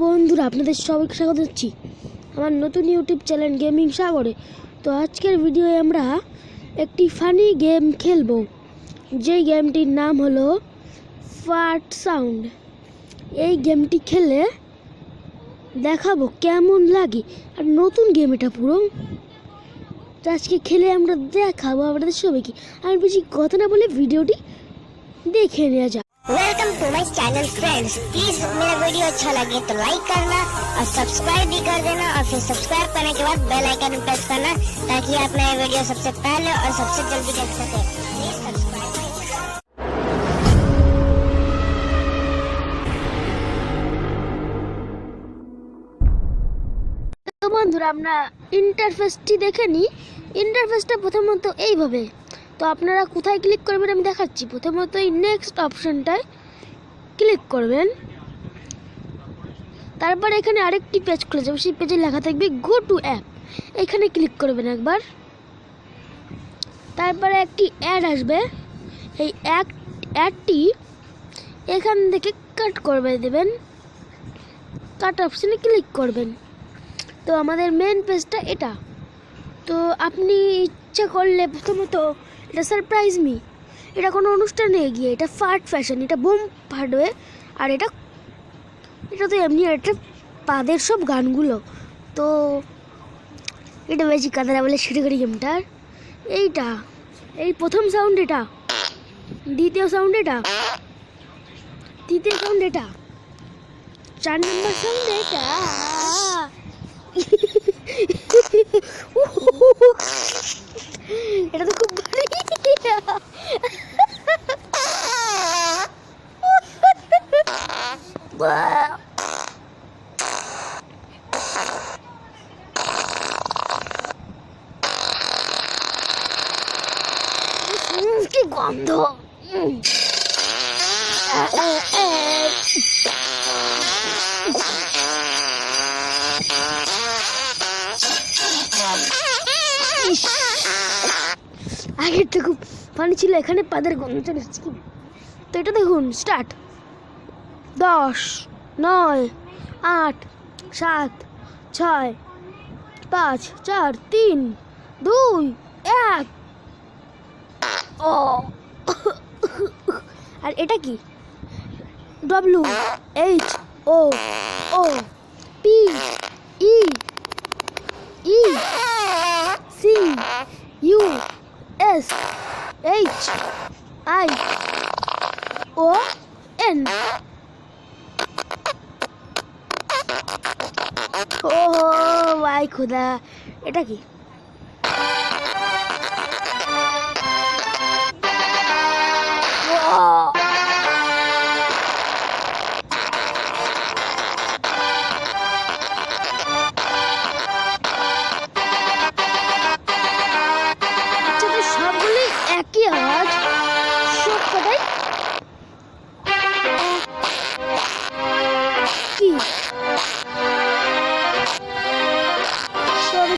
বন্ধুরা, আপনাদের সবাইকে স্বাগত জানাচ্ছি আমার নতুন ইউটিউব চ্যানেল গেমিং সাগরে। তো আজকের ভিডিওয়ে আমরা একটি ফানি গেম খেলবো, যেই গেমটির নাম হলো ফার্ট সাউন্ড। এই গেমটি খেলে দেখাবো কেমন লাগে, আর নতুন গেম এটা পুরো। তো আজকে খেলে আমরা দেখাবো আপনাদের সবাইকে। আর বেশি কথা না বলে ভিডিওটি দেখে নেওয়া যাক। Welcome to my channel friends. Please मेरा वीडियो अच्छा लगे तो लाइक करना और सब्सक्राइब भी कर देना, और फिर सब्सक्राइब करने के बाद बेल आइकन प्रेस करना ताकि आप नए वीडियो सबसे पहले और सबसे जल्दी देख सके। Please subscribe. তো বন্ধুরা, আমরা ইন্টারফেসটি দেখে নিই। ইন্টারফেসটা প্রথমত এইভাবে। তো আপনারা কোথায় ক্লিক করবেন আমি দেখাচ্ছি। প্রথমত এই নেক্সট অপশনটায় ক্লিক করবেন, তারপর এখানে আরেকটি পেজ খুলে যাবে, সেই পেজে লেখা থাকবে গো টু অ্যাপ। এখানে ক্লিক করবেন একবার, তারপরে একটি অ্যাড আসবে। এই অ্যাডটি এখান থেকে কাট করে দেবেন, কাট অপশানে ক্লিক করবেন। তো আমাদের মেন পেজটা এটা। তো আপনি ইচ্ছা করলে প্রথমত এটা সারপ্রাইজ মি, এটা কোনো অনুষ্ঠানে গিয়ে, এটা ফার্ট ফ্যাশন, এটা বোম ফাটবে। আর এটা তো এমনি একটা পাদের সব গানগুলো। তো এটা বেশি কাদারা বলে সেটা করি গেমটার। এইটা এই প্রথম সাউন্ড, এটা দ্বিতীয় সাউন্ড, এটা তৃতীয় সাউন্ড, এটা 4 নম্বর সাউন্ড, এটা এটা তো খুব কি গন্ধ। আগের তো খুব ফানি ছিল, এখানে পাদের গন্ধ চলে এসেছে। তো এটা দেখুন, স্টার্ট 10, 9, 8, 7, 6, 5, 4, 3, 2, 1। ও আর এটা কি? WHOPECUSHION। ও ভাই খোদা, এটা কি?